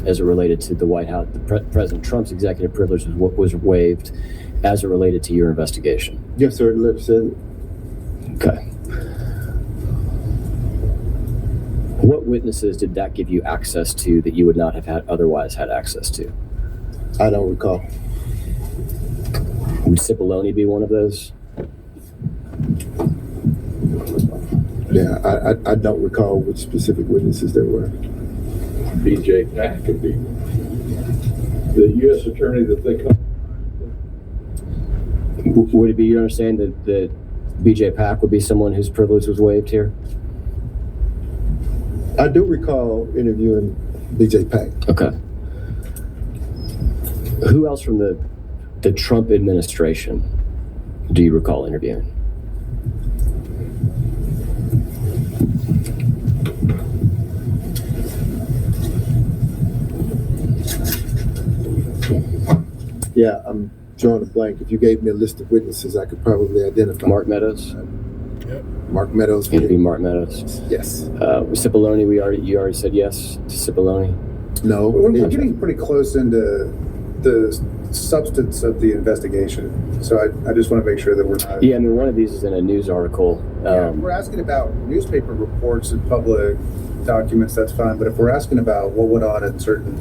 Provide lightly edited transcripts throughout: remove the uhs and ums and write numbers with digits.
as it related to the White House. President Trump's executive privilege was waived as it related to your investigation. Yes, sir. The letter said it. Okay. What witnesses did that give you access to that you would not have otherwise had access to? I don't recall. Would Cipollone be one of those? Yeah, I don't recall which specific witnesses there were. B.J. Pack could be the U.S. attorney that they call. Would it be your understanding that B.J. Pack would be someone whose privilege was waived here? I do recall interviewing B.J. Pack. Okay. Who else from the Trump administration do you recall interviewing? Yeah, I'm drawing a blank. If you gave me a list of witnesses, I could probably identify. Mark Meadows? Yep. Mark Meadows. Interview Mark Meadows. Yes. Cipollone, you already said yes to Cipollone? No. We're getting pretty close into the substance of the investigation, so I just want to make sure that we're not. Yeah, I mean, one of these is in a news article. We're asking about newspaper reports and public documents, that's fine, but if we're asking about what went on in certain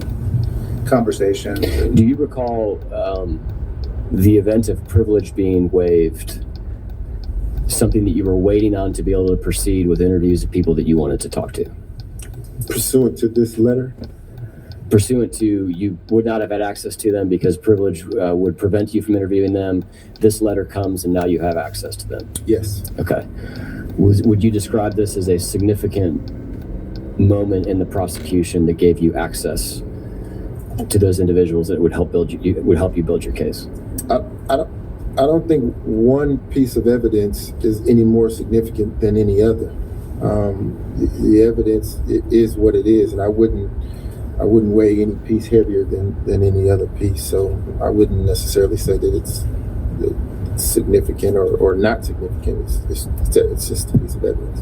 conversations. Do you recall the event of privilege being waived, something that you were waiting on to be able to proceed with interviews of people that you wanted to talk to? Pursuant to this letter? Pursuant to, you would not have had access to them because privilege would prevent you from interviewing them. This letter comes and now you have access to them. Yes. Okay. Would you describe this as a significant moment in the prosecution that gave you access to those individuals that would help you build your case? I don't think one piece of evidence is any more significant than any other. The evidence is what it is, and I wouldn't weigh any piece heavier than any other piece. So I wouldn't necessarily say that it's significant or not significant. It's just a piece of evidence.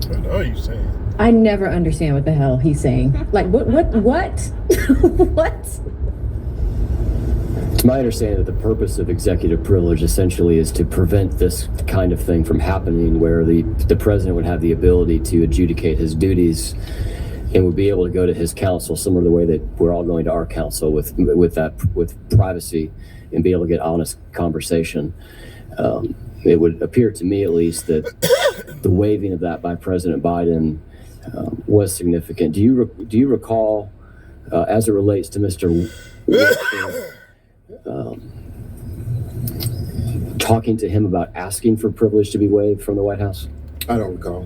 I know you're saying. I never understand what the hell he's saying. Like, what? What? It's my understanding that the purpose of executive privilege essentially is to prevent this kind of thing from happening, where the president would have the ability to adjudicate his duties and would be able to go to his counsel, similar to the way that we're all going to our counsel with privacy, and be able to get honest conversation. It would appear to me, at least, that the waiving of that by President Biden was significant. Do you recall, as it relates to Mr. Whitford, talking to him about asking for privilege to be waived from the White House? I don't recall.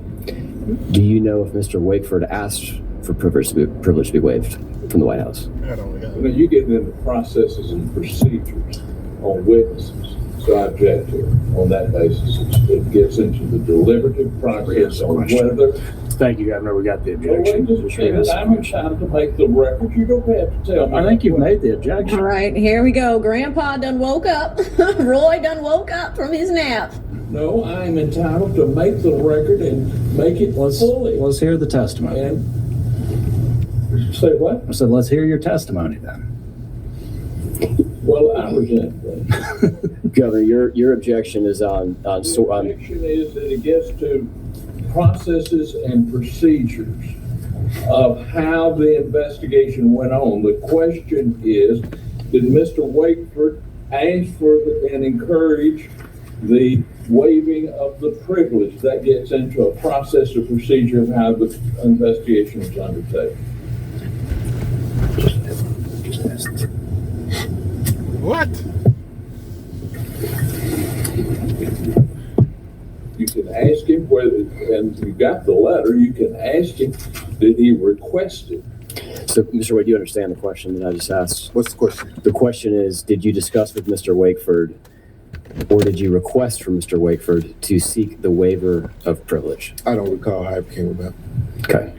Do you know if Mr. Wakeford asked for privilege to be waived from the White House? I don't know. You know, you get into processes and procedures on witnesses, so I object to it on that basis. It gets into the deliberative process on whether. Thank you, Governor. We got the objection. I'm entitled to make the record. You don't have to tell me. I think you've made the objection. All right, here we go. Grandpa done woke up. Roy done woke up from his nap. No, I'm entitled to make the record and make it fully. Let's hear the testimony. And say what? I said, let's hear your testimony then. Well, I resent that. Governor, your objection is on The objection is that it gets to processes and procedures of how the investigation went on. The question is, did Mr. Wakeford ask for and encourage the waiving of the privilege? That gets into a process or procedure of how the investigation is undertaken. What? You can ask him whether, and you got the letter, you can ask him, did he request it? So, Mr. Wade, do you understand the question that I just asked? What's the question? The question is, did you discuss with Mr. Wakeford, or did you request from Mr. Wakeford to seek the waiver of privilege? I don't recall how it came about. Okay.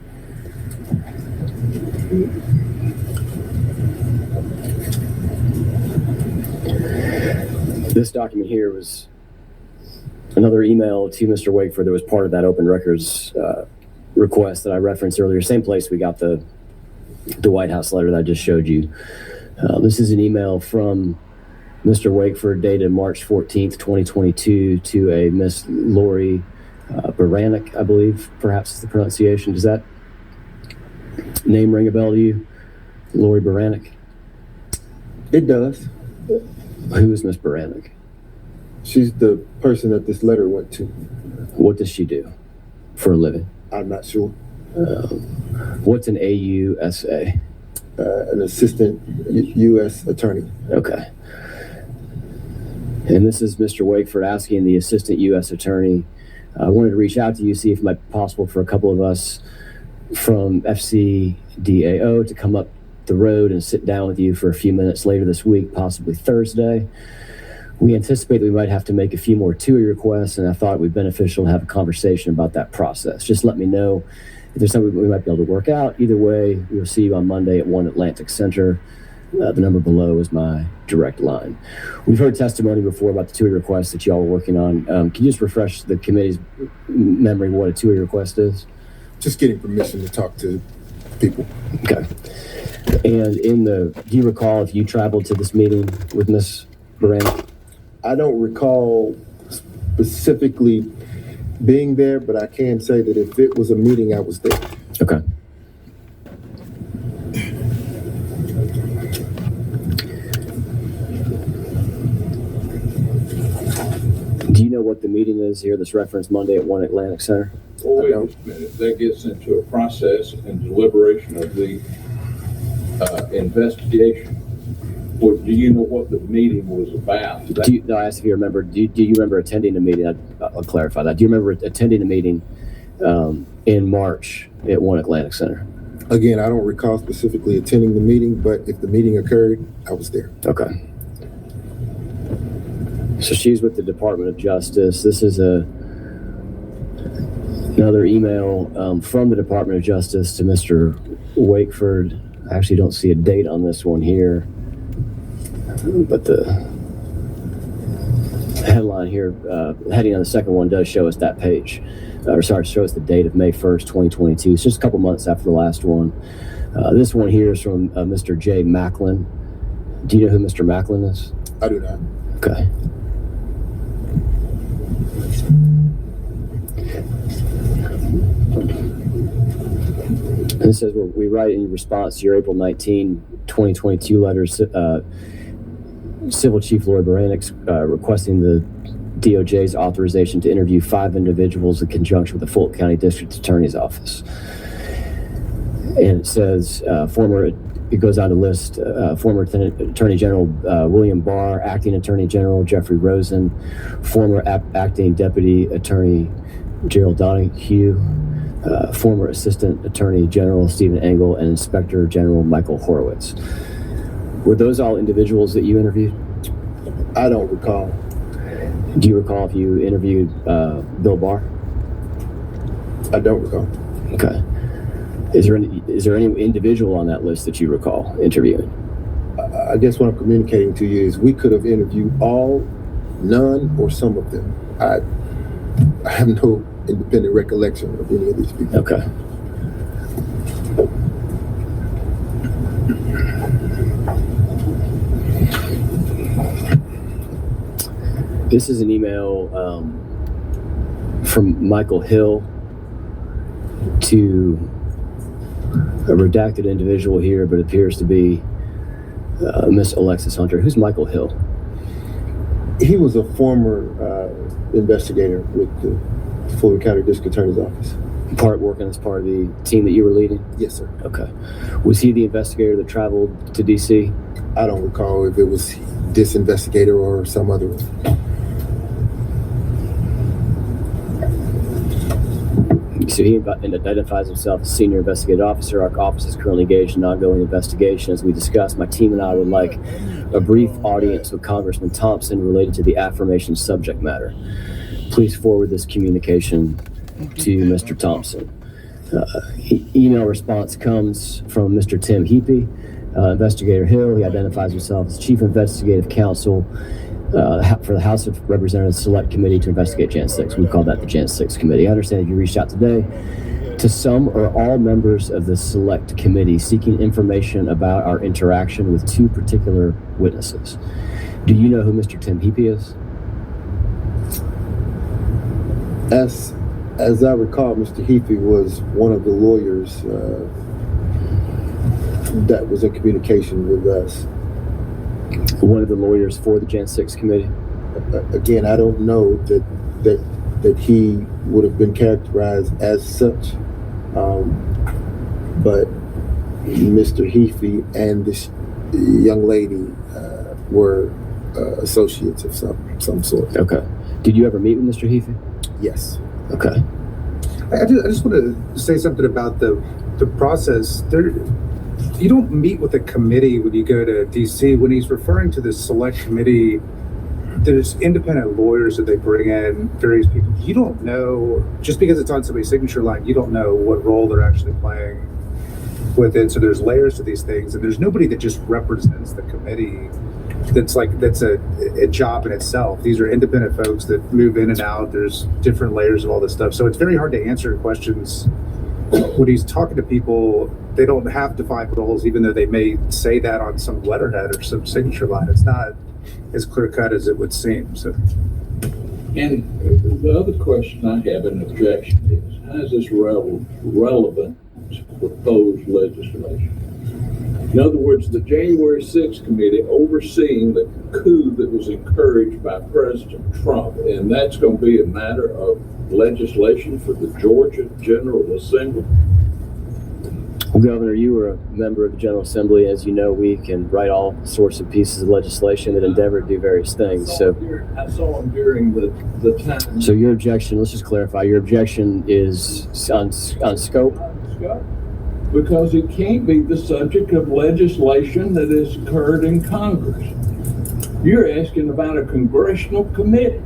This document here was another email to Mr. Wakeford that was part of that open records request that I referenced earlier. Same place we got the the White House letter that I just showed you. This is an email from Mr. Wakeford dated March 14th, 2022 to a Miss Lori Baranek, I believe, perhaps is the pronunciation. Does that name ring a bell to you? Lori Baranek? It does. Who is Miss Baranek? She's the person that this letter went to. What does she do for a living? I'm not sure. What's an AUSA? An assistant U.S. attorney. Okay. And this is Mr. Wakeford asking the assistant U.S. attorney. I wanted to reach out to you, see if it might be possible for a couple of us from FCDAO to come up the road and sit down with you for a few minutes later this week, possibly Thursday. We anticipate that we might have to make a few more TUI requests, and I thought it would be beneficial to have a conversation about that process. Just let me know if there's something we might be able to work out. Either way, we'll see you on Monday at 1 Atlantic Center. The number below is my direct line. We've heard testimony before about the TUI requests that y'all were working on. Can you just refresh the committee's memory what a TUI request is? Just getting permission to talk to people. Okay. And do you recall if you traveled to this meeting with Ms. Baranek? I don't recall specifically being there, but I can say that if it was a meeting, I was there. Okay. Do you know what the meeting is here that's referenced Monday at 1 Atlantic Center? Well, wait a minute, that gets into a process and deliberation of the investigation. Well, do you know what the meeting was about? No, I asked if you remember. Do you remember attending a meeting? I'll clarify that. Do you remember attending a meeting in March at 1 Atlantic Center? Again, I don't recall specifically attending the meeting, but if the meeting occurred, I was there. Okay. So she's with the Department of Justice. This is another email from the Department of Justice to Mr. Wakeford. I actually don't see a date on this one here, but the headline here, heading on the second one does show us that page. Show us the date of May 1st, 2022. It's just a couple months after the last one. This one here is from Mr. J. Macklin. Do you know who Mr. Macklin is? I do not. Okay. And it says, we write in response to your April 19, 2022 letter, Civil Chief Lori Baranek requesting the DOJ's authorization to interview 5 individuals in conjunction with the Fulton County District Attorney's Office. And it says, it goes on to list former Attorney General William Barr, Acting Attorney General Jeffrey Rosen, former Acting Deputy Attorney Gerald Donahue, former Assistant Attorney General Stephen Engel, and Inspector General Michael Horowitz. Were those all individuals that you interviewed? I don't recall. Do you recall if you interviewed Bill Barr? I don't recall. Okay. Is there any individual on that list that you recall interviewing? I guess what I'm communicating to you is we could have interviewed all, none, or some of them. I have no independent recollection of any of these people. Okay. This is an email from Michael Hill to a redacted individual here, but appears to be Miss Alexis Hunter. Who's Michael Hill? He was a former investigator with the Fulton County District Attorney's Office. Working as part of the team that you were leading? Yes, sir. Okay. Was he the investigator that traveled to D.C.? I don't recall if it was this investigator or some other one. So he identifies himself as Senior Investigative Officer. Our office is currently engaged in ongoing investigation. As we discussed, my team and I would like a brief audience with Congressman Thompson related to the aforementioned subject matter. Please forward this communication to Mr. Thompson. Email response comes from Mr. Tim Heapy, Investigator Hill. He identifies himself as Chief Investigative Counsel for the House of Representatives Select Committee to investigate Jan 6. We call that the Jan 6 Committee. I understand that you reached out today to some or all members of the select committee seeking information about our interaction with two particular witnesses. Do you know who Mr. Tim Heapy is? As I recall, Mr. Heaphy was one of the lawyers that was in communication with us. One of the lawyers for the Jan 6 committee? Again, I don't know that he would have been characterized as such, but Mr. Heaphy and this young lady were associates of some sort. Okay. Did you ever meet with Mr. Heaphy? Yes. Okay. I just want to say something about the process. You don't meet with a committee when you go to DC. When he's referring to the select committee, there's independent lawyers that they bring in, various people. You don't know, just because it's on somebody's signature line, you don't know what role they're actually playing with it. So there's layers to these things, and there's nobody that just represents the committee. That's a job in itself. These are independent folks that move in and out. There's different layers of all this stuff. So it's very hard to answer questions when he's talking to people. They don't have defined roles, even though they may say that on some letterhead or some signature line. It's not as clear cut as it would seem. So, And the other question I have an objection is, how is this relevant to proposed legislation? In other words, the January 6th committee overseeing the coup that was encouraged by President Trump, and that's going to be a matter of legislation for the Georgia General Assembly. Well, Governor, you were a member of the General Assembly. As you know, we can write all sorts of pieces of legislation that endeavor to do various things. I saw him during the time. So your objection, let's just clarify, your objection is on scope? Because it can't be the subject of legislation that has occurred in Congress. You're asking about a congressional committee.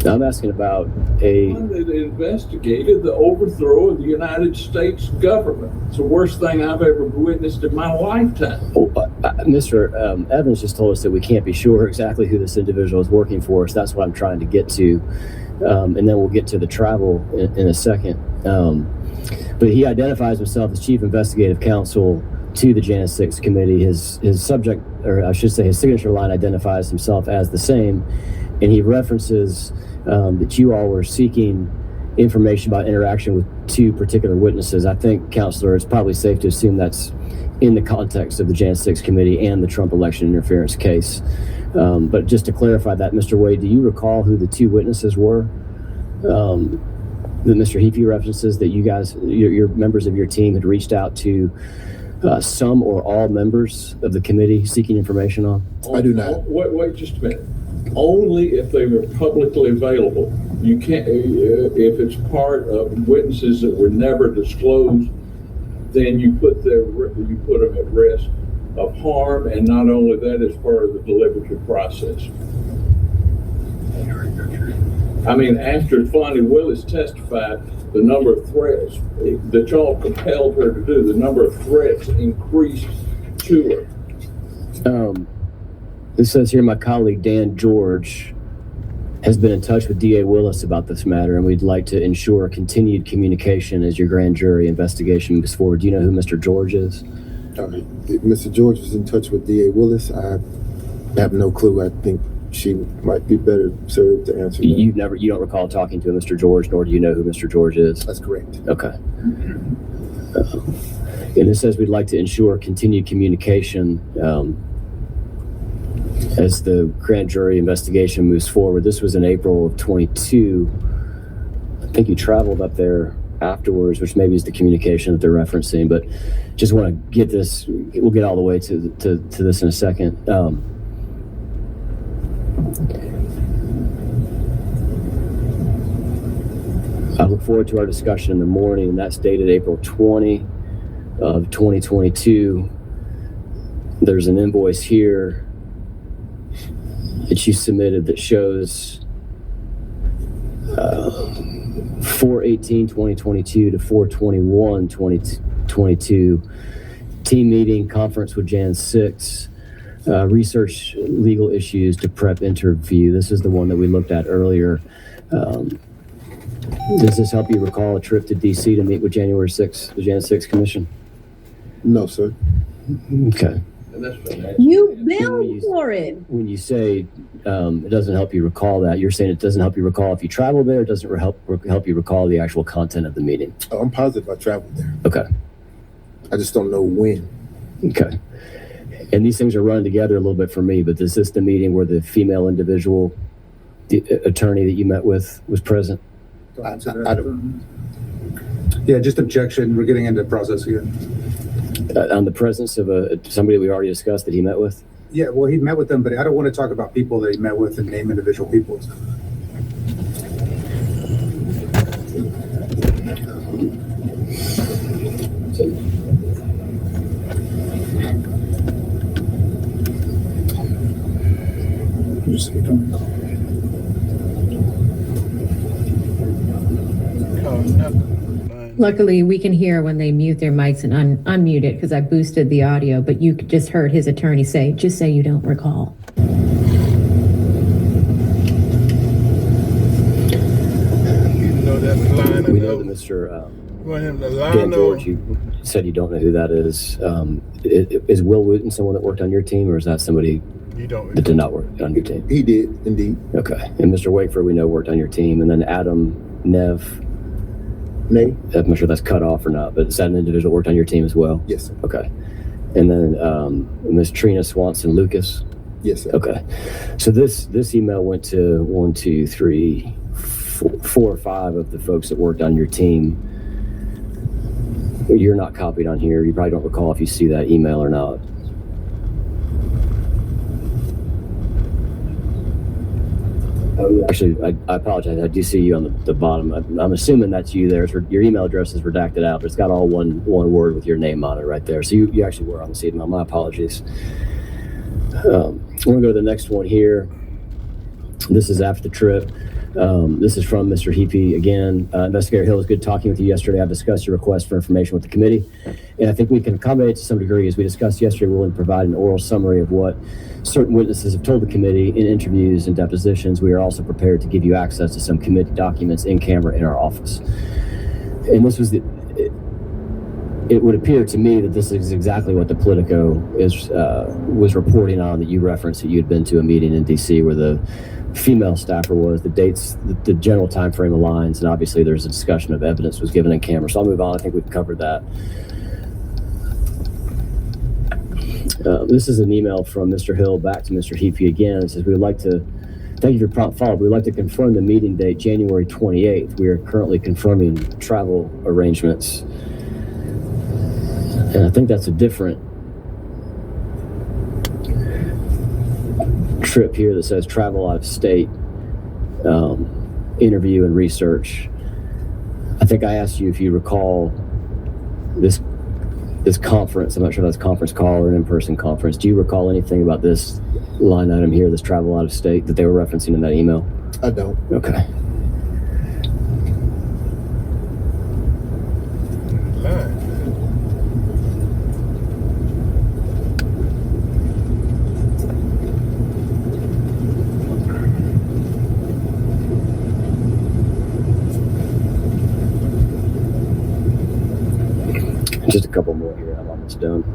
I'm asking about One that investigated the overthrow of the United States government. It's the worst thing I've ever witnessed in my lifetime. Mr. Evans just told us that we can't be sure exactly who this individual is working for us. That's what I'm trying to get to. And then we'll get to the travel in a second. But he identifies himself as Chief Investigative Counsel to the Jan 6 committee. His subject, or I should say his signature line, identifies himself as the same. And he references that you all were seeking information about interaction with two particular witnesses. I think, Counselor, it's probably safe to assume that's in the context of the Jan 6 committee and the Trump election interference case. But just to clarify that, Mr. Wade, do you recall who the two witnesses were that Mr. Heaphy references that you guys, your members of your team had reached out to some or all members of the committee seeking information on? I do not. Wait just a minute. Only if they were publicly available. You can't, if it's part of witnesses that were never disclosed, then you put them at risk of harm, and not only that, it's part of the deliberative process. I mean, after Fonnie Willis testified, the number of threats that y'all compelled her to do, the number of threats increased to her. It says here, my colleague Dan George has been in touch with DA Willis about this matter, and we'd like to ensure continued communication as your grand jury investigation moves forward. Do you know who Mr. George is? Mr. George was in touch with DA Willis. I have no clue. I think she might be better served to answer that. You don't recall talking to Mr. George, nor do you know who Mr. George is? That's correct. Okay. And it says we'd like to ensure continued communication as the grand jury investigation moves forward. This was in April of 22. I think you traveled up there afterwards, which maybe is the communication that they're referencing, but just want to get this, we'll get all the way to this in a second. I look forward to our discussion in the morning, and that's dated April 20 of 2022. There's an invoice here that you submitted that shows 4/18/2022 to 4/21/2022 team meeting conference with Jan 6, research legal issues to prep interview. This is the one that we looked at earlier. Does this help you recall a trip to DC to meet with January 6th, the Jan 6 Commission? No, sir. Okay. And that's been asked. You billed for it. When you say it doesn't help you recall that, you're saying it doesn't help you recall if you traveled there, it doesn't help you recall the actual content of the meeting? Oh, I'm positive I traveled there. Okay. I just don't know when. Okay. And these things are running together a little bit for me, but is this the meeting where the female individual, the attorney that you met with, was present? I don't. Yeah, just objection. We're getting into the process again. On the presence of somebody we already discussed that he met with? Yeah, well, he met with them, but I don't want to talk about people that he met with and name individual people. Oh, nothing. Luckily, we can hear when they mute their mics and unmute it because I boosted the audio, but you just heard his attorney say, just say you don't recall. You know that line. We know that Mr. You want him to Dan line George, up? you said you don't know who that is. Is Will Wooten someone that worked on your team, or is that somebody You don't. that did not work on your team? He did, indeed. Okay. And Mr. Wakeford, we know worked on your team. And then Adam Nev, Nay? I'm not sure if that's cut off or not, but is that an individual that worked on your team as well? Yes, sir. Okay. And then Ms. Trina Swanson Lucas. Yes, sir. Okay. So this email went to 4 or 5 of the folks that worked on your team. You're not copied on here. You probably don't recall if you see that email or not. Actually, I apologize. I do see you on the bottom. I'm assuming that's you there. Your email address is redacted out, but it's got all one word with your name on it right there. So you actually were on this email. My apologies. I'm going to go to the next one here. This is after the trip. This is from Mr. Heapy again. Investigator Hill, it was good talking with you yesterday. I've discussed your request for information with the committee, and I think we can accommodate to some degree. As we discussed yesterday, we're willing to provide an oral summary of what certain witnesses have told the committee in interviews and depositions. We are also prepared to give you access to some committee documents in camera in our office. And this was it would appear to me that this is exactly what the Politico was reporting on, that you referenced that you had been to a meeting in DC where the female staffer was, the dates, the general time frame aligns, and obviously there's a discussion of evidence was given in camera. So I'll move on. I think we've covered that. This is an email from Mr. Hill back to Mr. Heapy again. It says, we would like to thank you for your prompt follow-up. We would like to confirm the meeting date, January 28th. We are currently confirming travel arrangements. And I think that's a different trip here that says travel out of state, interview and research. I think I asked you if you recall this conference. I'm not sure if that's a conference call or an in-person conference. Do you recall anything about this line item here, this travel out of state that they were referencing in that email? I don't. Okay. Line. Just a couple more here. I'm almost done.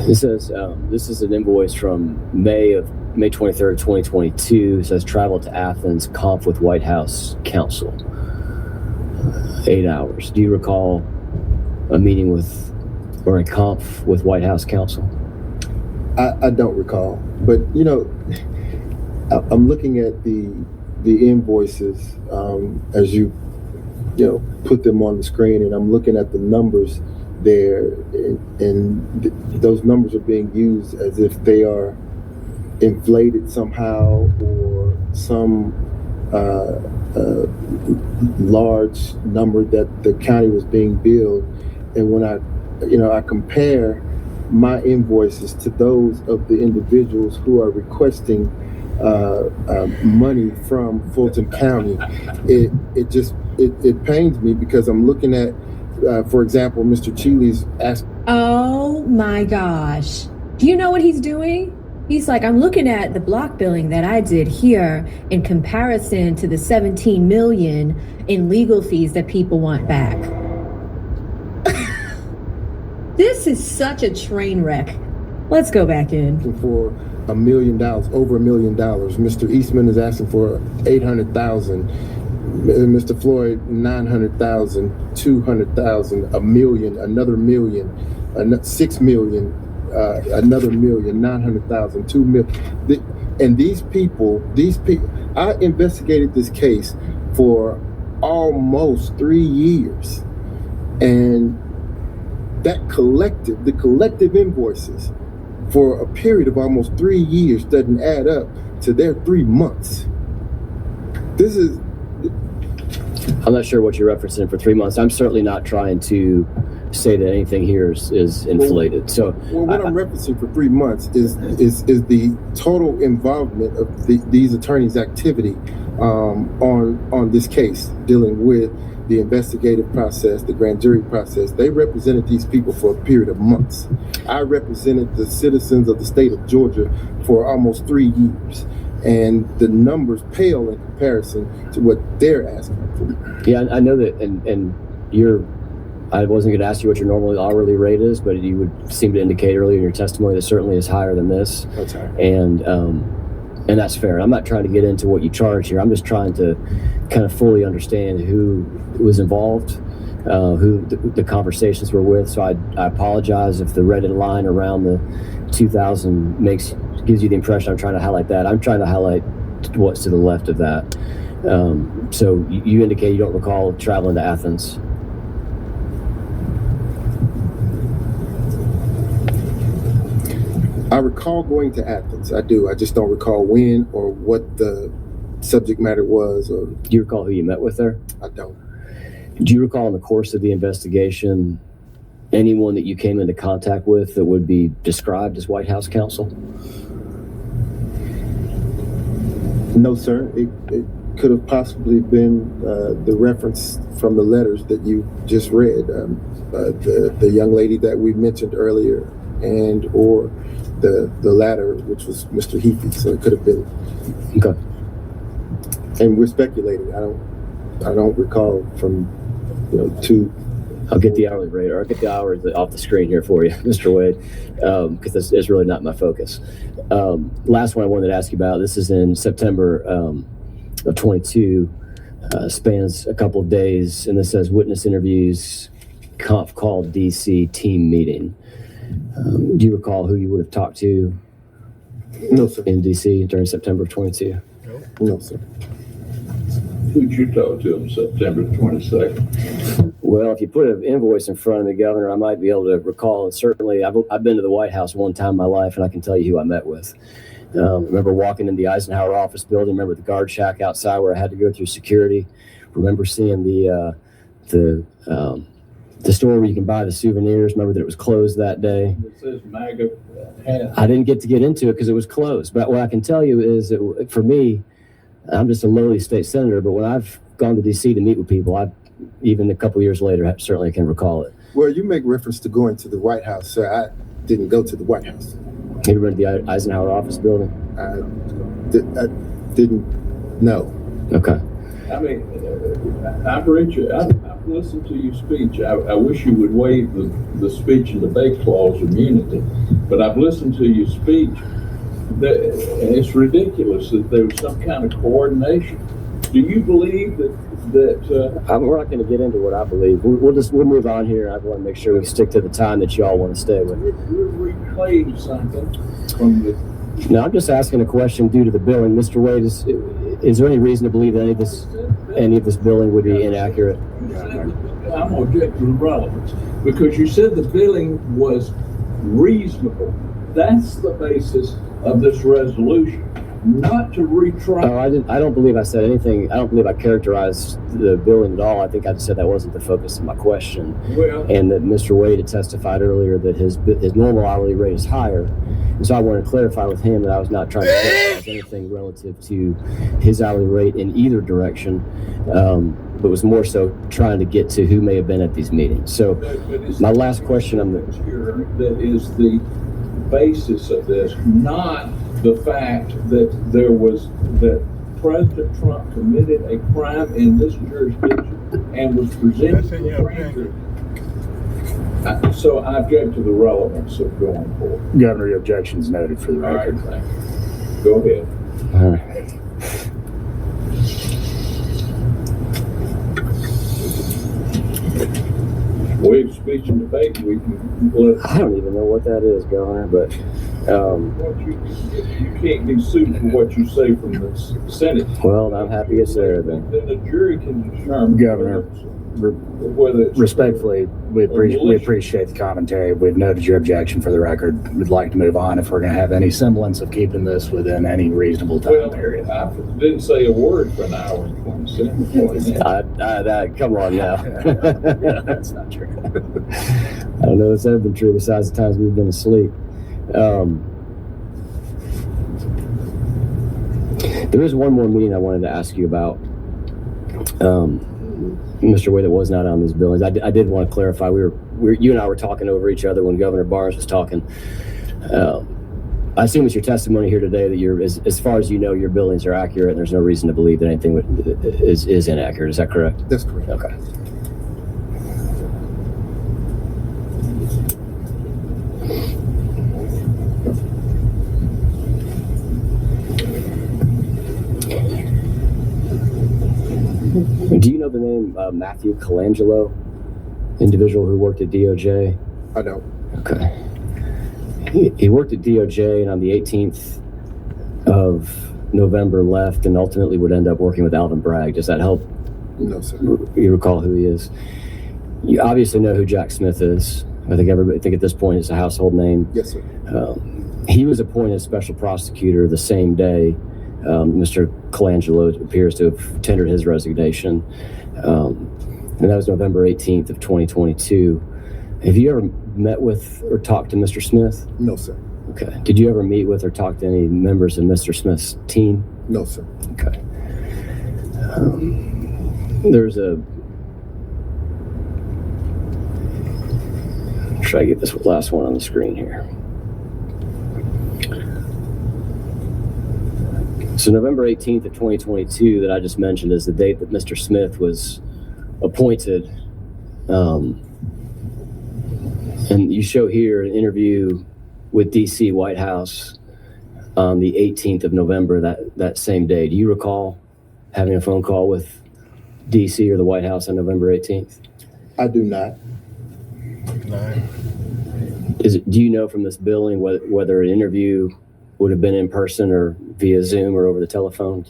It says, this is an invoice from May 23rd, 2022. It says travel to Athens, conf with White House counsel. 8 hours. Do you recall a meeting with, or a conf with White House counsel? I don't recall. But, you know, I'm looking at the invoices as you put them on the screen, and I'm looking at the numbers there, and those numbers are being used as if they are inflated somehow, or some large number that the county was being billed. And when I compare my invoices to those of the individuals who are requesting money from Fulton County, it pains me, because I'm looking at, for example, Mr. Cheeley's asked. Oh my gosh. Do you know what he's doing? He's like, I'm looking at the block billing that I did here in comparison to the 17 million in legal fees that people want back. This is such a train wreck. Let's go back in. For $1 million, over $1 million. Mr. Eastman is asking for 800,000. Mr. Floyd, 900,000, 200,000, $1 million, another million, 6 million, another million, 900,000, 2 million. And these people, I investigated this case for almost 3 years. And the collective invoices for a period of almost 3 years doesn't add up to their 3 months. This is, I'm not sure what you're referencing for 3 months. I'm certainly not trying to say that anything here is inflated. So, well, what I'm referencing for 3 months is the total involvement of these attorneys' activity on this case, dealing with the investigative process, the grand jury process. They represented these people for a period of months. I represented the citizens of the state of Georgia for almost 3 years. And the numbers pale in comparison to what they're asking for. yeah, I know that, and I wasn't going to ask you what your normal hourly rate is, but you would seem to indicate earlier in your testimony that certainly is higher than this. That's right. And that's fair. I'm not trying to get into what you charge here. I'm just trying to kind of fully understand who was involved, who the conversations were with. So I apologize if the red line around the 2,000 gives you the impression I'm trying to highlight that. I'm trying to highlight what's to the left of that. So you indicate you don't recall traveling to Athens. I recall going to Athens. I do. I just don't recall when or what the subject matter was. Or Do you recall who you met with there? I don't. Do you recall in the course of the investigation anyone that you came into contact with that would be described as White House counsel? No, sir. It could have possibly been the reference from the letters that you just read. The young lady that we mentioned earlier, and or the latter, which was Mr. Heafy. So it could have been. Okay. And we're speculating. I don't recall from two. I'll get the hourly rate, or I'll get the hours off the screen here for you, Mr. Wade, because this is really not my focus. Last one I wanted to ask you about, this is in September of 22, spans a couple of days, and this says witness interviews, conf call DC team meeting. Do you recall who you would have talked to No, sir. in DC during September of 22? No, sir. Who'd you talk to on September 22nd? Well, if you put an invoice in front of me, Governor, I might be able to recall. And certainly, I've been to the White House one time in my life, and I can tell you who I met with. I remember walking in the Eisenhower office building. Remember the guard shack outside where I had to go through security. Remember seeing the store where you can buy the souvenirs. Remember that it was closed that day. It says MAGA hat. I didn't get into it because it was closed. But what I can tell you is that for me, I'm just a lowly state senator. But when I've gone to D.C. to meet with people, even a couple years later, certainly can recall it. Well, you make reference to going to the White House, sir. I didn't go to the White House. Have you been to the Eisenhower office building? I didn't know. Okay. I mean, I've read you. I've listened to your speech. I wish you would waive the speech and debate clause immunity, but I've listened to your speech. It's ridiculous that there was some kind of coordination. Do you believe that we're not going to get into what I believe. We'll move on here. I want to make sure we stick to the time that you all want to stay with. we're reclaiming something from the? Now, I'm just asking a question due to the billing. Mr. Wade, is there any reason to believe that any of this billing would be inaccurate? I'm objecting to relevance because you said the billing was reasonable. That's the basis of this resolution, not to retry. Oh, I don't believe I said anything. I don't believe I characterized the billing at all. I think I just said that wasn't the focus of my question. Well, And that Mr. Wade had testified earlier that his normal hourly rate is higher. And so I wanted to clarify with him that I was not trying to characterize anything relative to his hourly rate in either direction, but was more so trying to get to who may have been at these meetings. So but it's my last question on the... that is the basis of this, not the fact that that President Trump committed a crime in this jurisdiction and was presented That's in to your the grand jury. So I object to the relevance of going forward. Governor, your objection's noted for the All right, record. thank you. Go ahead. All right. Waive speech and debate, we can let, I don't even know what that is, Governor, but what you can't be sued for what you say from the Senate. well, I'm happy it's there then. Then the jury can determine. Governor, Whether it's. Respectfully, we Militia. appreciate the commentary. We've noted your objection for the record. We'd like to move on if we're going to have any semblance of keeping this within any reasonable time Well, period. I didn't say a word for an hour and 20 minutes. Come on now. Yeah, that's not true. I don't know if that's ever been true besides the times we've been asleep. There is one more meeting I wanted to ask you about, Mr. Wade, that was not on these buildings. I did want to clarify. You and I were talking over each other when Governor Barnes was talking. I assume it's your testimony here today that you're, as far as you know, your buildings are accurate and there's no reason to believe that anything is inaccurate. Is that correct? That's correct. Okay. Do you know the name Matthew Colangelo, individual who worked at DOJ? I don't. Okay. He worked at DOJ and on the 18th of November left and ultimately would end up working with Alvin Bragg. Does that help No, sir. you recall who he is? You obviously know who Jack Smith is. I think at this point it's a household name. Yes, sir. He was appointed special prosecutor the same day Mr. Colangelo appears to have tendered his resignation. And that was November 18th of 2022. Have you ever met with or talked to Mr. Smith? No, sir. Okay. Did you ever meet with or talk to any members of Mr. Smith's team? No, sir. Okay. There's a... Try to get this last one on the screen here. So November 18th of 2022 that I just mentioned is the date that Mr. Smith was appointed. And you show here an interview with DC White House on the 18th of November, that same day. Do you recall having a phone call with DC or the White House on November 18th? I do not. No. Do you know from this billing whether an interview would have been in person or via Zoom or over the telephone?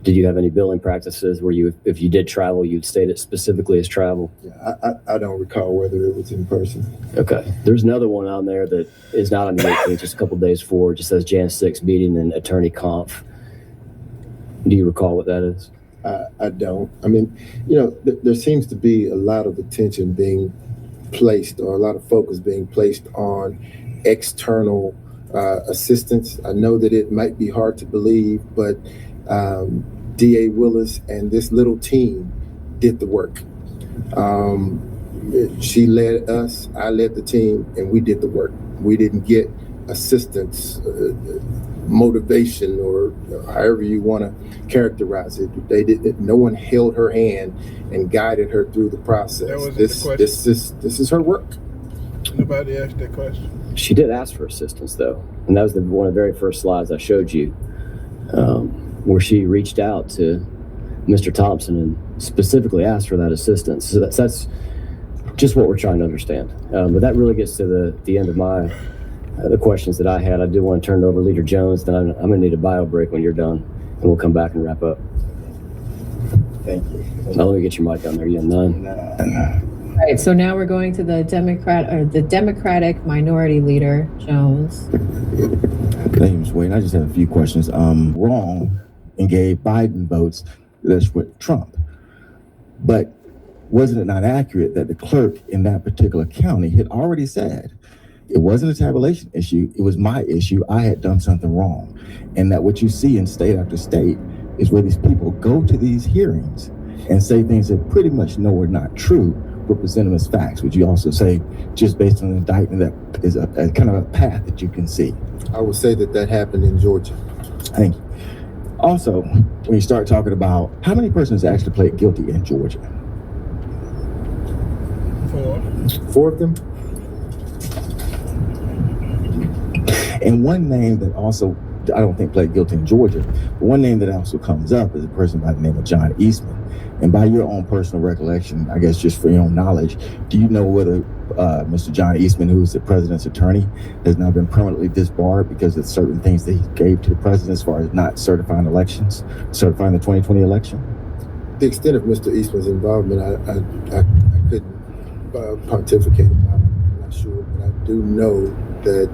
Did you have any billing practices where if you did travel, you'd state it specifically as travel? Yeah, I don't recall whether it was in person. Okay. There's another one on there that is not on the 18th, just a couple days forward. Just says Jan 6 meeting and attorney conf. Do you recall what that is? I don't. I mean, there seems to be a lot of attention being placed or a lot of focus being placed on external assistance. I know that it might be hard to believe, but DA Willis and this little team did the work. She led us, I led the team, and we did the work. We didn't get assistance, motivation, or however you want to characterize it. They did. No one held her hand and guided her through the process. That wasn't the question. This is her work. Nobody asked that question. She did ask for assistance, though. And that was one of the very first slides I showed you, where she reached out to Mr. Thompson and specifically asked for that assistance. So that's just what we're trying to understand. But that really gets to the end of the questions that I had. I do want to turn it over to Leader Jones. Then I'm going to need a bio break when you're done, and we'll come back and wrap up. Thank you. Now, let me get your mic on there. You have none. All right, so now we're going to the Democratic Minority Leader, Jones. Name's Wayne. I just have a few questions. Wrong and gave Biden votes that's with Trump. But wasn't it not accurate that the clerk in that particular county had already said it wasn't a tabulation issue, it was my issue, I had done something wrong. And that what you see in state after state is where these people go to these hearings and say things that pretty much know are not true, represent them as facts? Would you also say, just based on the indictment, that is a kind of a path that you can see? I would say that happened in Georgia. Thank you. Also, when you start talking about how many persons actually pled guilty in Georgia? 4. 4 of them? And one name that also, I don't think pled guilty in Georgia, but one name that also comes up is a person by the name of John Eastman. And by your own personal recollection, I guess just for your own knowledge, do you know whether Mr. John Eastman, who is the president's attorney, has now been permanently disbarred because of certain things that he gave to the president as far as not certifying elections, certifying the 2020 election? The extent of Mr. Eastman's involvement, I couldn't pontificate about it. I'm not sure, but I do know that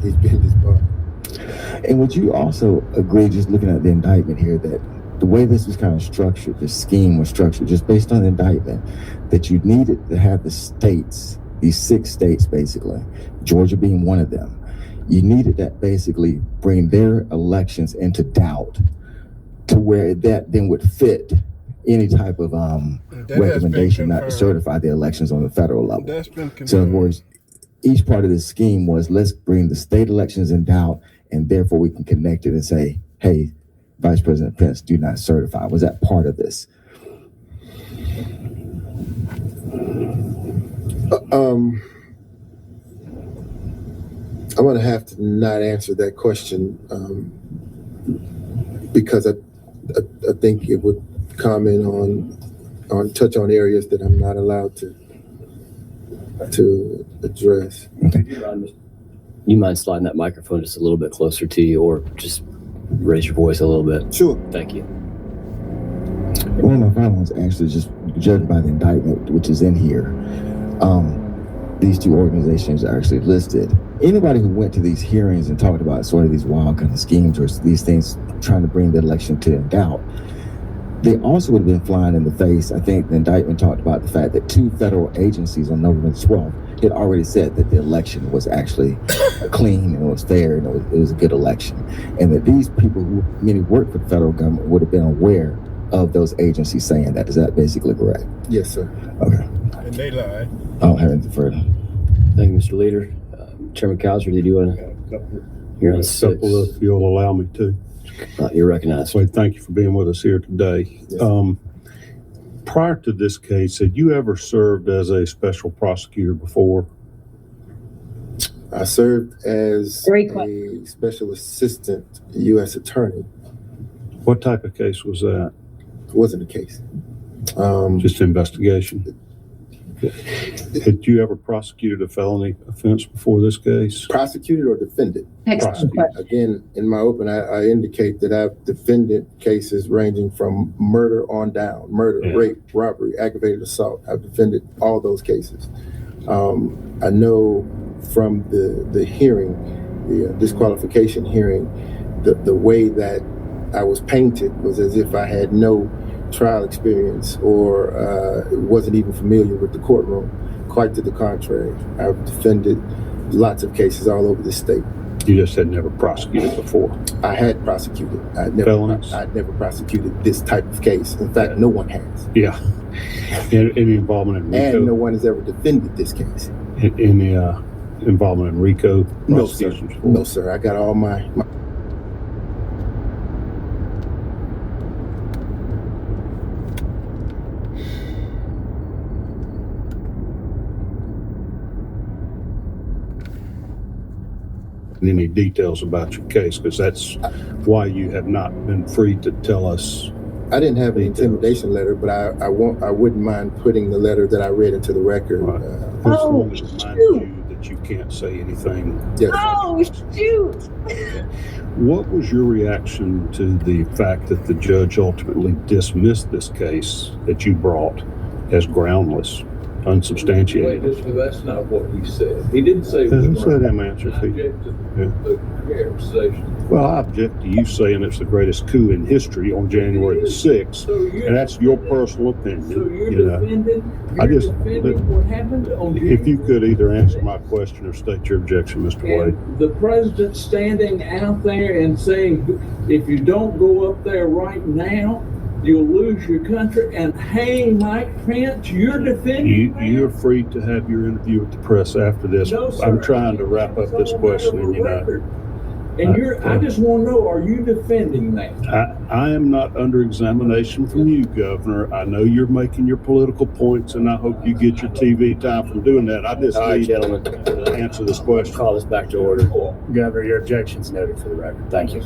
he's been disbarred. And would you also agree, just looking at the indictment here, that the way this was kind of structured, the scheme was structured, just based on the indictment, that you needed to have the states, these 6 states basically, Georgia being one of them, you needed that basically bring their elections into doubt to where that then would fit any type of recommendation not to certify the elections on the federal level. That's been confirmed. So in other words, each part of this scheme was, let's bring the state elections in doubt, and therefore we can connect it and say, hey, Vice President Pence, do not certify. Was that part of this? I'm going to have to not answer that question because I think it would comment on touch on areas that I'm not allowed to address. You mind sliding that microphone just a little bit closer to you, or just raise your voice a little bit? Sure. Thank you. One of my final ones actually, just judged by the indictment, which is in here. These 2 organizations are actually listed. Anybody who went to these hearings and talked about sort of these wild kind of schemes or these things trying to bring the election to doubt, they also would have been flying in the face. I think the indictment talked about the fact that 2 federal agencies on November 12th had already said that the election was actually clean and it was fair and it was a good election. And that these people who many work for the federal government would have been aware of those agencies saying that. Is that basically correct? Yes, sir. Okay. And they lied. I don't have anything further. Thank you, Mr. Leader. Chairman Cowser, did you want to? You're on 6. Couple if you'll allow me to. You're recognized. So thank you for being with us here today. Yes. Prior to this case, had you ever served as a special prosecutor before? I served as Great a special assistant U.S. attorney. What type of case was that? It wasn't a case. Just investigation? Had you ever prosecuted a felony offense before this case? Prosecuted or defended? Prosecuted. Again, in my open, I indicate that I've defended cases ranging from murder on down, murder, Yeah. rape, robbery, aggravated assault. I've defended all those cases. I know from the hearing, the disqualification hearing, the way that I was painted was as if I had no trial experience or wasn't even familiar with the courtroom. Quite to the contrary. I've defended lots of cases all over the state. You just had never prosecuted before? I had prosecuted. I'd never prosecuted this type of case. In fact, no one has. Yeah. Any involvement in RICO? And no one has ever defended this case. Any involvement in RICO No, sir. prosecutions before? No, sir. I got all my any details about your case, because that's why you have not been free to tell us. I didn't have an intimidation letter, but I wouldn't mind putting the letter that I read into the record. Right. Just wanted to remind you that you can't say anything. Yes. Oh, shoot. What was your reaction to the fact that the judge ultimately dismissed this case that you brought as groundless, unsubstantiated? Wait, that's not what he said. He didn't say. Let's let him answer. I object to the conversation. Well, I object to you saying it's the greatest coup in history on January the 6th, and that's your personal opinion. So you're you know. defending what happened on January? If you could either answer my question or state your objection, Mr. Wade. And the president standing out there and saying, if you don't go up there right now, you'll lose your country, and hang Mike Pence, you're defending that? You're free to have your interview with the press after this. No, sir. I'm trying to wrap up this question, and I just want to know, are you defending that? I am not under examination from you, Governor. I know you're making your political points, and I hope you get your TV time from doing that. I just All right, need gentlemen, to answer this question. call this back to order. Governor, your objection's noted for the record. Thank you.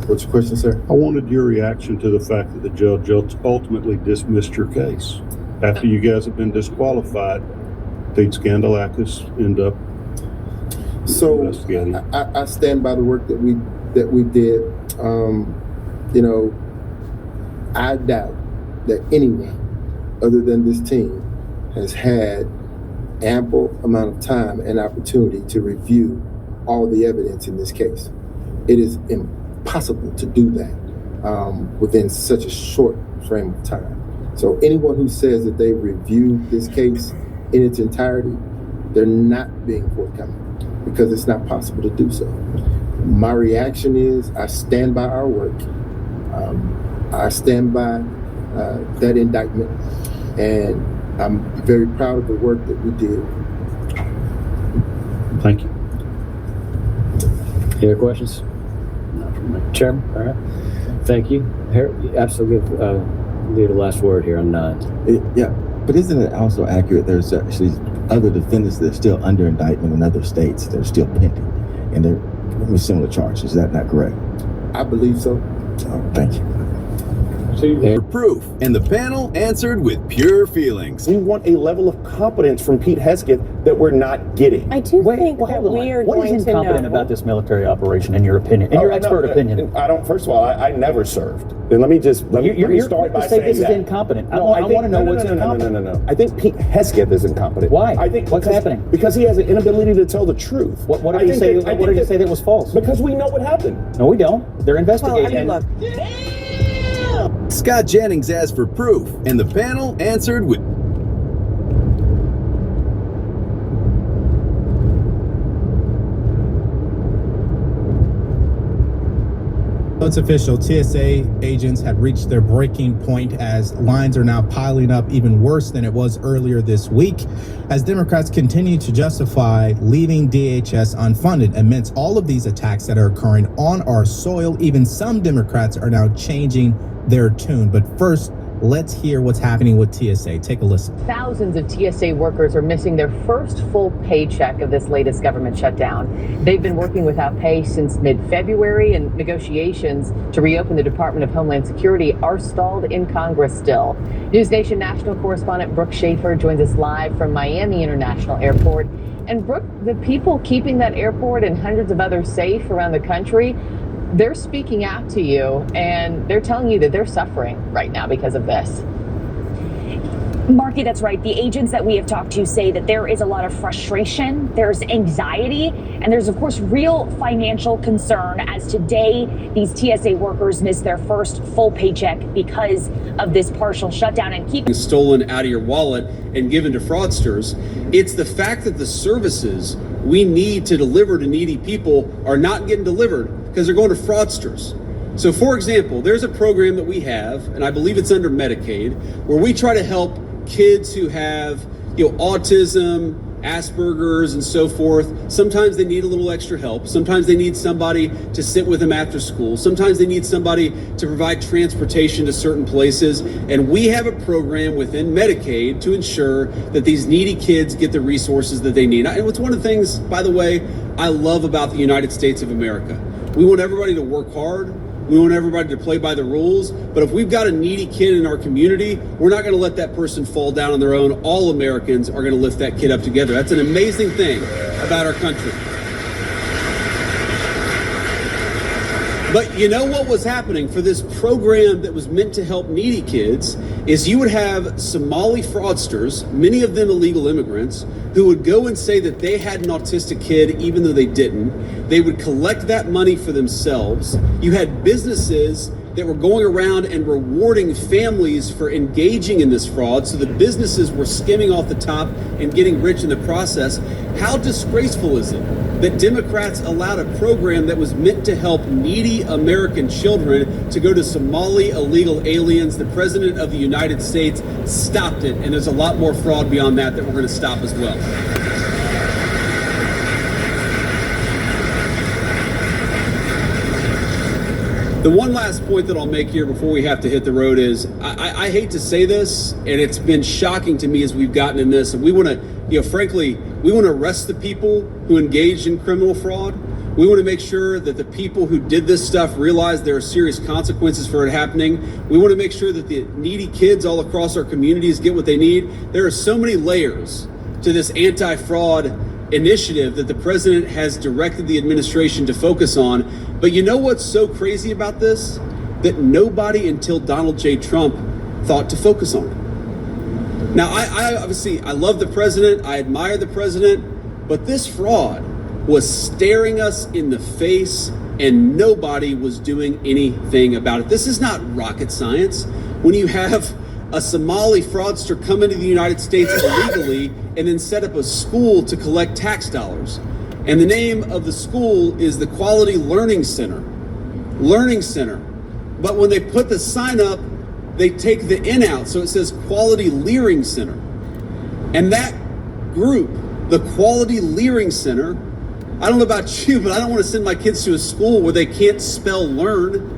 What's your question, sir? I wanted your reaction to the fact that the judge ultimately dismissed your case. After you guys have been disqualified, Pete Skandalakis end up So investigating. I stand by the work that we did. You know, I doubt that anyone other than this team has had ample amount of time and opportunity to review all the evidence in this case. It is impossible to do that within such a short frame of time. So anyone who says that they reviewed this case in its entirety, they're not being forthcoming, because it's not possible to do so. My reaction is I stand by our work. I stand by that indictment, and I'm very proud of the work that we did. Thank you. Any other questions? Chairman, all right. Thank you. Absolutely give the last word here on 9. Yeah, but isn't it also accurate there's actually other defendants that are still under indictment in other states that are still pending, and they're with similar charges? Is that not correct? I believe so. Thank you. For proof, and the panel answered with pure feelings. We want a level of competence from Pete Hesketh that we're not getting. I do think that we are What going is to incompetent know. about this military operation, in your opinion, in your expert opinion? I don't. First of all, I never served. And let me You're start quick by to say saying this is that. incompetent. I No, want to know no, what's incompetent. No. I think Pete Hesketh is incompetent. Why? I think What's happening? Because he has an inability to tell the truth. What did he say? What did he say that was false? Because we know what happened. No, we don't. They're investigating. Well, I mean, look. Scott Jennings asked for proof, and the panel answered with It's official. TSA agents have reached their breaking point as lines are now piling up, even worse than it was earlier this week, as Democrats continue to justify leaving DHS unfunded. Amidst all of these attacks that are occurring on our soil, even some Democrats are now changing their tune. But first, let's hear what's happening with TSA. Take a listen. Thousands of TSA workers are missing their first full paycheck of this latest government shutdown. They've been working without pay since mid-February, and negotiations to reopen the Department of Homeland Security are stalled in Congress still. News Nation national correspondent Brooke Schaefer joins us live from Miami International Airport. And Brooke, the people keeping that airport and hundreds of others safe around the country, they're speaking out to you, and they're telling you that they're suffering right now because of this. Marky, that's right. The agents that we have talked to say that there is a lot of frustration, there's anxiety, and there's, of course, real financial concern as today these TSA workers miss their first full paycheck because of this partial shutdown and keep stolen out of your wallet and given to fraudsters. It's the fact that the services we need to deliver to needy people are not getting delivered because they're going to fraudsters. So, for example, there's a program that we have, and I believe it's under Medicaid, where we try to help kids who have, autism, Asperger's, and so forth. Sometimes they need a little extra help. Sometimes they need somebody to sit with them after school. Sometimes they need somebody to provide transportation to certain places. And we have a program within Medicaid to ensure that these needy kids get the resources that they need. And it's one of the things, by the way, I love about the United States of America. We want everybody to work hard. We want everybody to play by the rules. But if we've got a needy kid in our community, we're not going to let that person fall down on their own. All Americans are going to lift that kid up together. That's an amazing thing about our country. But you know what was happening for this program that was meant to help needy kids is you would have Somali fraudsters, many of them illegal immigrants, who would go and say that they had an autistic kid even though they didn't. They would collect that money for themselves. You had businesses that were going around and rewarding families for engaging in this fraud, so the businesses were skimming off the top and getting rich in the process. How disgraceful is it that Democrats allowed a program that was meant to help needy American children to go to Somali illegal aliens? The President of the United States stopped it, and there's a lot more fraud beyond that we're going to stop as well. The one last point that I'll make here before we have to hit the road is, I hate to say this, and it's been shocking to me as we've gotten in this, and we want to, frankly, we want to arrest the people who engaged in criminal fraud. We want to make sure that the people who did this stuff realize there are serious consequences for it happening. We want to make sure that the needy kids all across our communities get what they need. There are so many layers to this anti-fraud initiative that the president has directed the administration to focus on. But you know what's so crazy about this? That nobody until Donald J. Trump thought to focus on it. Now, I obviously, I love the president, I admire the president, but this fraud was staring us in the face and nobody was doing anything about it. This is not rocket science. When you have a Somali fraudster come into the United States illegally and then set up a school to collect tax dollars. And the name of the school is the Quality Learning Center. Learning Center. But when they put the sign up, they take the N out, so it says Quality Leering Center. And that group, the Quality Leering Center, I don't know about you, but I don't want to send my kids to a school where they can't spell learn.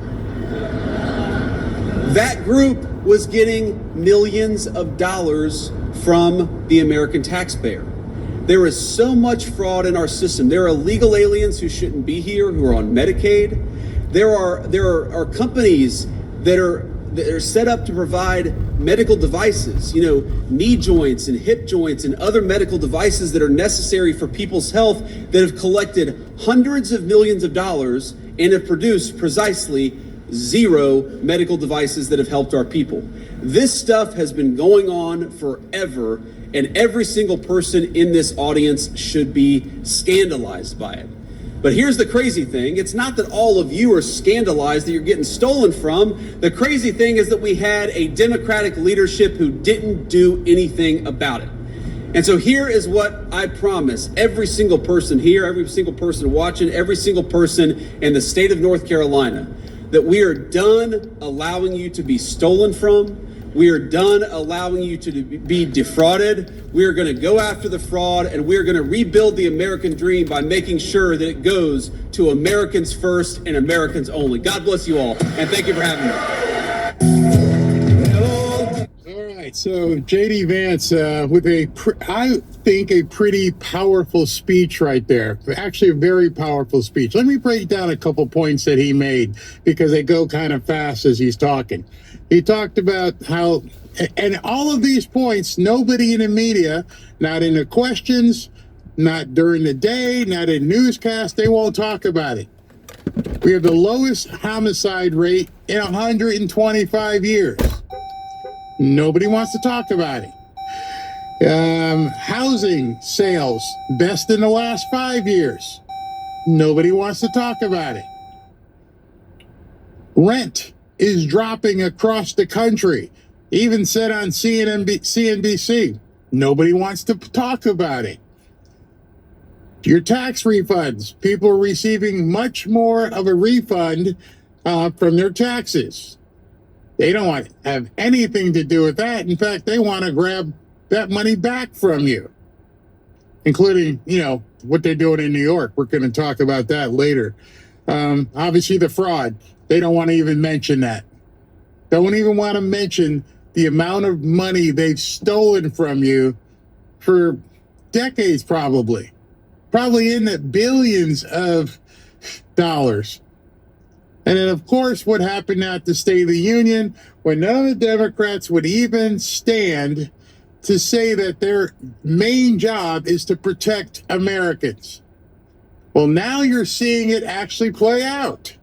That group was getting millions of dollars from the American taxpayer. There is so much fraud in our system. There are illegal aliens who shouldn't be here, who are on Medicaid. There are companies that are set up to provide medical devices, knee joints and hip joints and other medical devices that are necessary for people's health, that have collected hundreds of millions of dollars and have produced precisely 0 medical devices that have helped our people. This stuff has been going on forever, and every single person in this audience should be scandalized by it. But here's the crazy thing. It's not that all of you are scandalized that you're getting stolen from. The crazy thing is that we had a Democratic leadership who didn't do anything about it. And so here is what I promise every single person here, every single person watching, every single person in the state of North Carolina, that we are done allowing you to be stolen from. We are done allowing you to be defrauded. We are going to go after the fraud, and we are going to rebuild the American dream by making sure that it goes to Americans first and Americans only. God bless you all, and thank you for having me. All right, so J.D. Vance with I think a pretty powerful speech right there. Actually, a very powerful speech. Let me break down a couple points that he made because they go kind of fast as he's talking. He talked about how, and all of these points, nobody in the media, not in the questions, not during the day, not in newscasts, they won't talk about it. We have the lowest homicide rate in 125 years. Nobody wants to talk about it. Housing sales, best in the last 5 years. Nobody wants to talk about it. Rent is dropping across the country, even said on CNBC. Nobody wants to talk about it. Your tax refunds, people are receiving much more of a refund from their taxes. They don't want to have anything to do with that. In fact, they want to grab that money back from you, including, what they're doing in New York. We're going to talk about that later. Obviously, the fraud. They don't want to even mention that. Don't even want to mention the amount of money they've stolen from you for decades, probably in the billions of dollars. And then, of course, what happened at the State of the Union, when none of the Democrats would even stand to say that their main job is to protect Americans. Well, now you're seeing it actually play out.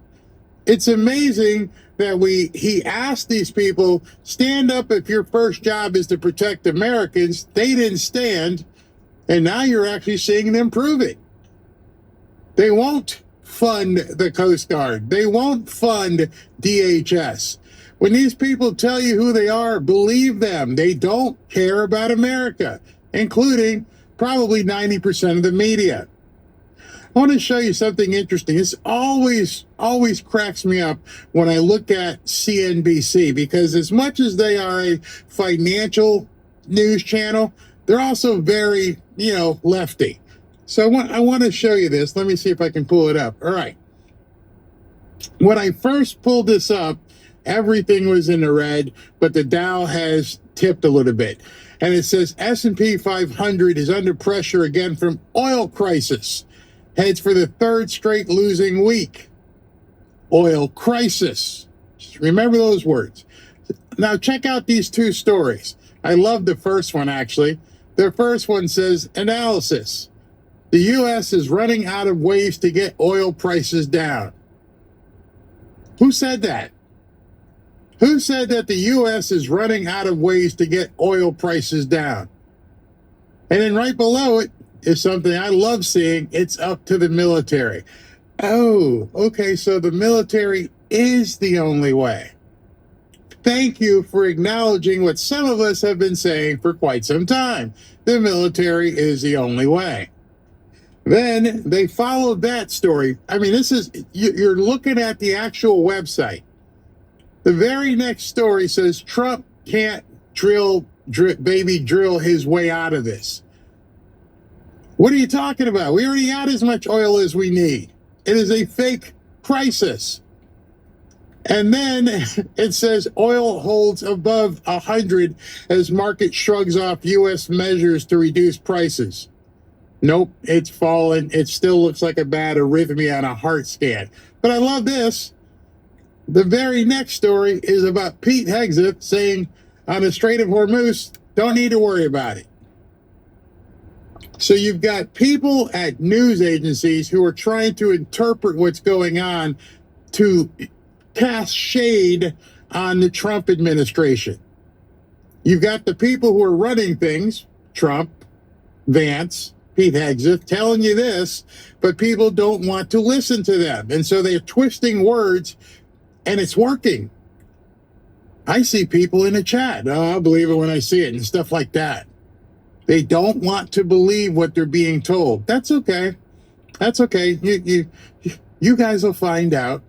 It's amazing that he asked these people, stand up if your first job is to protect Americans. They didn't stand, and now you're actually seeing them prove it. They won't fund the Coast Guard. They won't fund DHS. When these people tell you who they are, believe them. They don't care about America, including probably 90% of the media. I want to show you something interesting. This always cracks me up when I look at CNBC, because as much as they are a financial news channel, they're also very, lefty. So I want to show you this. Let me see if I can pull it up. All right. When I first pulled this up, everything was in the red, but the Dow has tipped a little bit. And it says S&P 500 is under pressure again from oil crisis. Heads for the third straight losing week. Oil crisis. Just remember those words. Now check out these two stories. I love the first one, actually. The first one says, analysis. The U.S. is running out of ways to get oil prices down. Who said that? Who said that the U.S. is running out of ways to get oil prices down? And then right below it is something I love seeing. It's up to the military. Oh, okay, so the military is the only way. Thank you for acknowledging what some of us have been saying for quite some time. The military is the only way. Then they followed that story. I mean, you're looking at the actual website. The very next story says Trump can't drill his way out of this. What are you talking about? We already got as much oil as we need. It is a fake crisis. And then it says oil holds above 100 as market shrugs off U.S. measures to reduce prices. Nope, it's fallen. It still looks like a bad arrhythmia on a heart scan. But I love this. The very next story is about Pete Hegseth saying on the Strait of Hormuz, don't need to worry about it. So you've got people at news agencies who are trying to interpret what's going on to cast shade on the Trump administration. You've got the people who are running things, Trump, Vance, Pete Hegseth, telling you this, but people don't want to listen to them. And so they're twisting words, and it's working. I see people in the chat, I'll believe it when I see it, and stuff like that. They don't want to believe what they're being told. That's okay. That's okay. You guys will find out.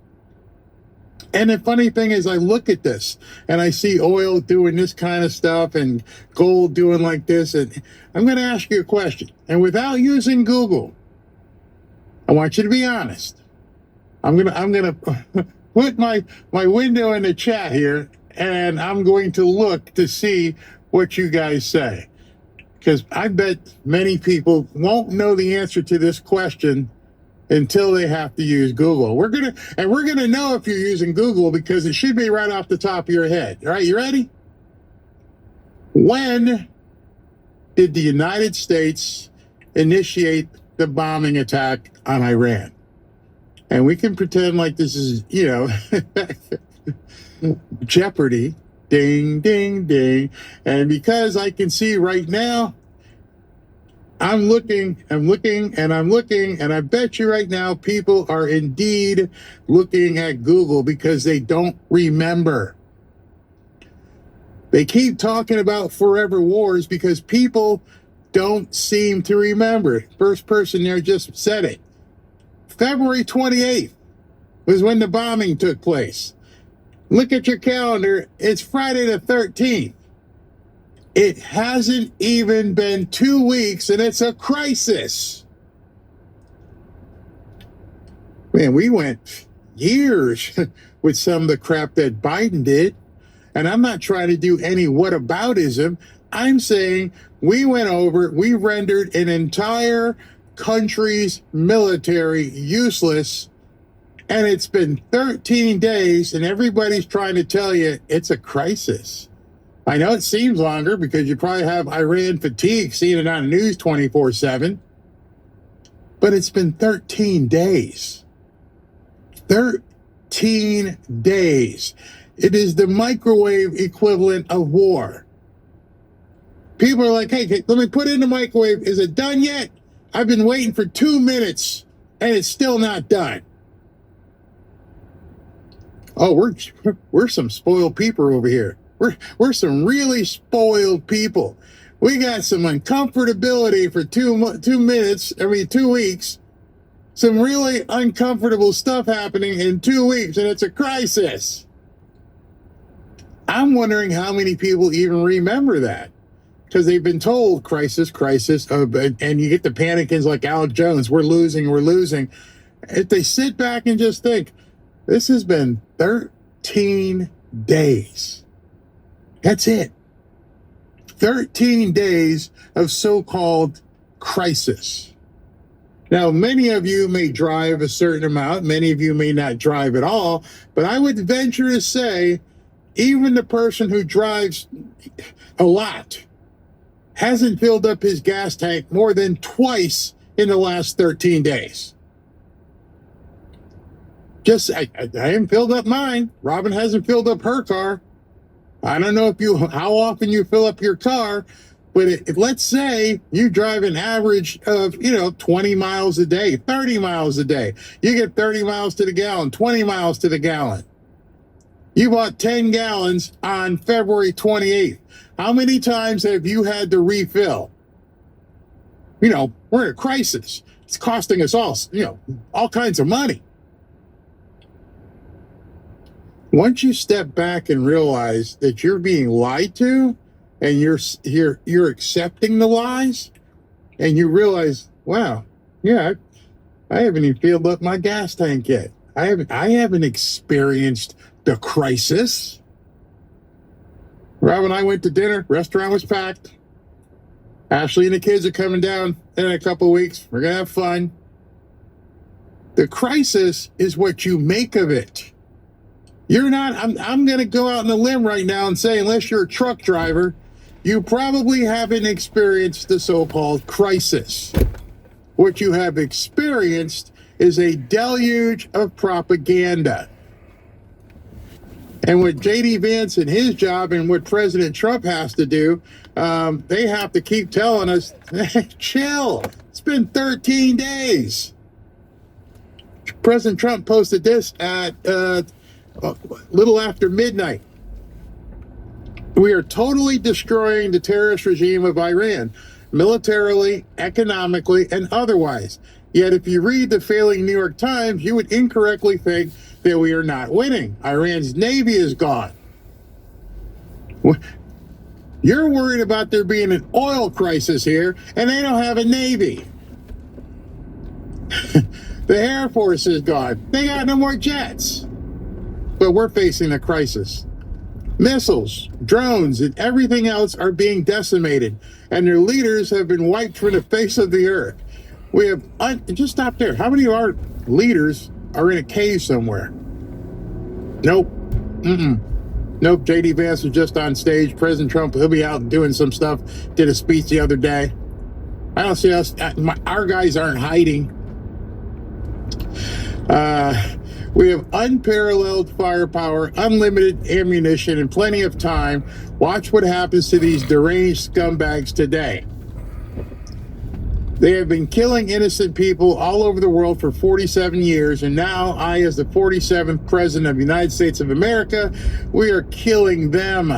And the funny thing is, I look at this and I see oil doing this kind of stuff and gold doing like this. And I'm going to ask you a question. And without using Google, I want you to be honest. I'm gonna put my window in the chat here, and I'm going to look to see what you guys say. Because I bet many people won't know the answer to this question until they have to use Google. We're gonna know if you're using Google because it should be right off the top of your head. All right, you ready? When did the United States initiate the bombing attack on Iran? And we can pretend like this is, Jeopardy. Ding, ding, ding. And because I can see right now, I'm looking, and I bet you right now people are indeed looking at Google because they don't remember. They keep talking about forever wars because people don't seem to remember. First person there just said it. February 28th was when the bombing took place. Look at your calendar. It's Friday the 13th. It hasn't even been 2 weeks, and it's a crisis. Man, we went years with some of the crap that Biden did. And I'm not trying to do any whataboutism. I'm saying we rendered an entire country's military useless. And it's been 13 days, and everybody's trying to tell you it's a crisis. I know it seems longer because you probably have Iran fatigue seeing it on the news 24/7. But it's been 13 days. 13 days. It is the microwave equivalent of war. People are like, hey, let me put it in the microwave. Is it done yet? I've been waiting for 2 minutes, and it's still not done. oh, we're some spoiled people over here. We're some really spoiled people. We got some uncomfortability for 2 weeks. Some really uncomfortable stuff happening in 2 weeks, and it's a crisis. I'm wondering how many people even remember that, because they've been told crisis, and you get the panicins like Alex Jones, we're losing. If they sit back and just think, this has been 13 days. That's it. 13 days of so-called crisis. Now, many of you may drive a certain amount. Many of you may not drive at all. But I would venture to say, even the person who drives a lot hasn't filled up his gas tank more than twice in the last 13 days. I haven't filled up mine. Robin hasn't filled up her car. I don't know how often you fill up your car, but let's say you drive an average of, 20 miles a day, 30 miles a day. You get 30 miles to the gallon, 20 miles to the gallon. You bought 10 gallons on February 28th. How many times have you had to refill? We're in a crisis. It's costing us all kinds of money. Once you step back and realize that you're being lied to, and you're accepting the lies, and you realize, wow, yeah, I haven't even filled up my gas tank yet. I haven't experienced the crisis. Rob and I went to dinner. Restaurant was packed. Ashley and the kids are coming down in a couple of weeks. We're gonna have fun. The crisis is what you make of it. You're not, I'm going to go out on a limb right now and say, unless you're a truck driver, you probably haven't experienced the so-called crisis. What you have experienced is a deluge of propaganda. And what J.D. Vance and his job and what President Trump has to do, they have to keep telling us, chill, it's been 13 days. President Trump posted this at a little after midnight. We are totally destroying the terrorist regime of Iran, militarily, economically, and otherwise. Yet if you read the failing New York Times, you would incorrectly think that we are not winning. Iran's navy is gone. You're worried about there being an oil crisis here, and they don't have a navy. The Air Force is gone. They got no more jets. But we're facing a crisis. Missiles, drones, and everything else are being decimated, and their leaders have been wiped from the face of the earth. We have, just stop there. How many of our leaders are in a cave somewhere? Nope. Nope. J.D. Vance was just on stage. President Trump, he'll be out doing some stuff. Did a speech the other day. I don't see us, our guys aren't hiding. We have unparalleled firepower, unlimited ammunition, and plenty of time. Watch what happens to these deranged scumbags today. They have been killing innocent people all over the world for 47 years, and now I, as the 47th President of the United States of America, we are killing them.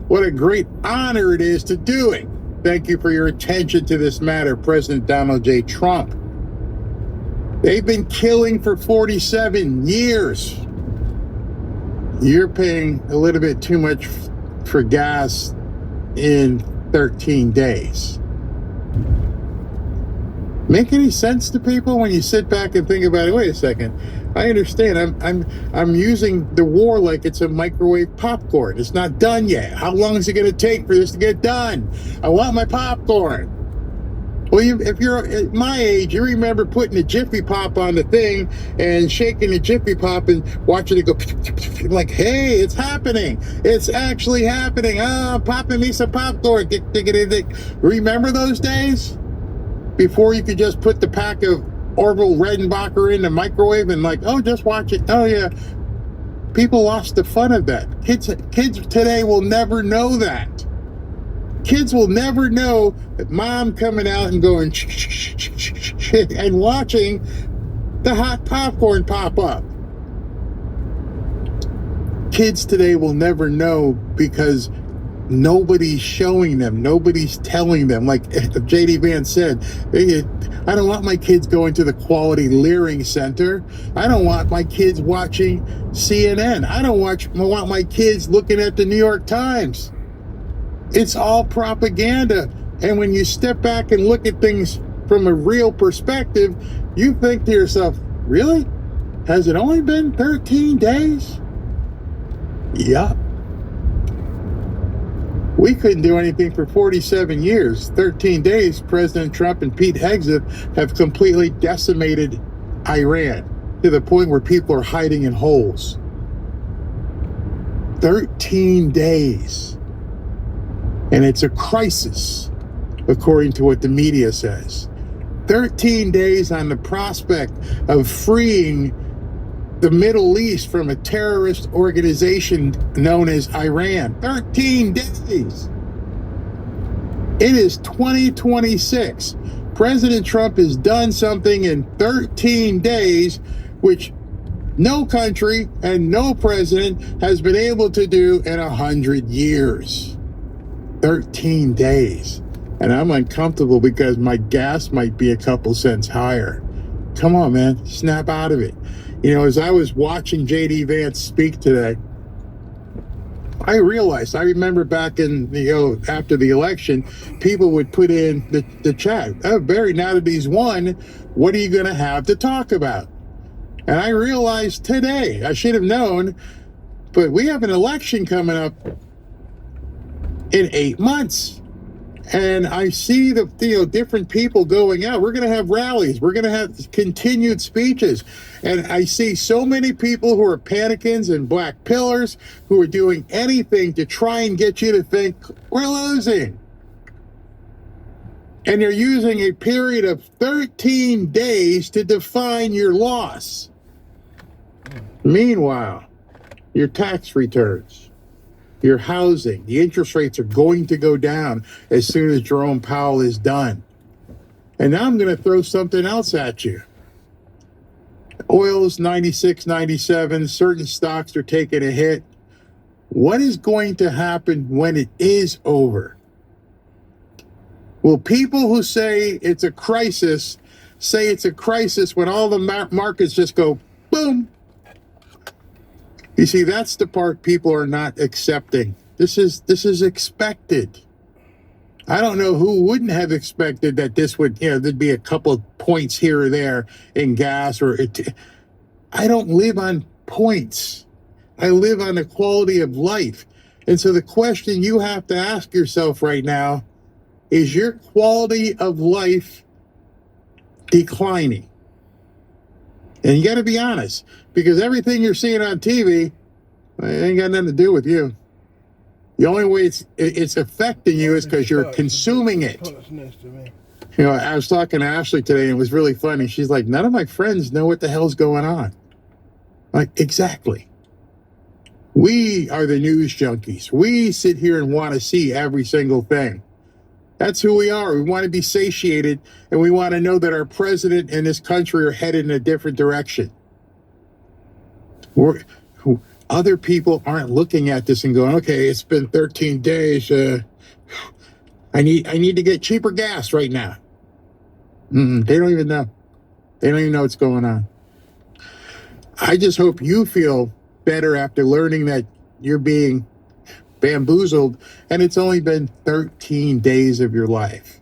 What a great honor it is to do it. Thank you for your attention to this matter, President Donald J. Trump. They've been killing for 47 years. You're paying a little bit too much for gas in 13 days. Make any sense to people when you sit back and think about it? Wait a second. I understand. I'm using the war like it's a microwave popcorn. It's not done yet. How long is it going to take for this to get done? I want my popcorn. Well, if you're at my age, you remember putting the Jiffy Pop on the thing and shaking the Jiffy Pop and watching it go like, hey, it's happening. It's actually happening. Oh, popping me some popcorn. Remember those days? Before you could just put the pack of Orville Redenbacher in the microwave and like, oh, just watch it. Oh, yeah. People lost the fun of that. Kids today will never know that. Kids will never know that mom coming out and going and watching the hot popcorn pop up. Kids today will never know because nobody's showing them, nobody's telling them. Like JD Vance said, I don't want my kids going to the Quality Learning Center. I don't want my kids watching CNN. I don't want my kids looking at the New York Times. It's all propaganda. And when you step back and look at things from a real perspective, you think to yourself, really? Has it only been 13 days? Yup. We couldn't do anything for 47 years. 13 days, President Trump and Pete Hegseth have completely decimated Iran to the point where people are hiding in holes. 13 days. And it's a crisis, according to what the media says. 13 days on the prospect of freeing the Middle East from a terrorist organization known as Iran. 13 days. It is 2026. President Trump has done something in 13 days, which no country and no president has been able to do in 100 years. 13 days. And I'm uncomfortable because my gas might be a couple cents higher. Come on, man. Snap out of it. You know, as I was watching JD Vance speak today, I remember back in, after the election, people would put in the chat, oh, Barry, now that he's won, what are you going to have to talk about? And I realized today, I should have known, but we have an election coming up in 8 months. And I see the different people going out. We're going to have rallies. We're going to have continued speeches. And I see so many people who are panicans and black pillars who are doing anything to try and get you to think we're losing. And you're using a period of 13 days to define your loss. Meanwhile, your tax returns, your housing, the interest rates are going to go down as soon as Jerome Powell is done. And now I'm going to throw something else at you. Oil's 96, 97, certain stocks are taking a hit. What is going to happen when it is over? Will people who say it's a crisis say it's a crisis when all the markets just go boom? You see, that's the part people are not accepting. This is expected. I don't know who wouldn't have expected that this would, there'd be a couple of points here or there in gas I don't live on points. I live on the quality of life. And so the question you have to ask yourself right now, is your quality of life declining? And you got to be honest, because everything you're seeing on TV, it ain't got nothing to do with you. The only way it's affecting you is because you're consuming it. I was talking to Ashley today, and it was really funny. She's like, none of my friends know what the hell's going on. Like, exactly. We are the news junkies. We sit here and want to see every single thing. That's who we are. We want to be satiated, and we want to know that our president and this country are headed in a different direction. Other people aren't looking at this and going, okay, it's been 13 days. I need to get cheaper gas right now. They don't even know. They don't even know what's going on. I just hope you feel better after learning that you're being bamboozled and it's only been 13 days of your life.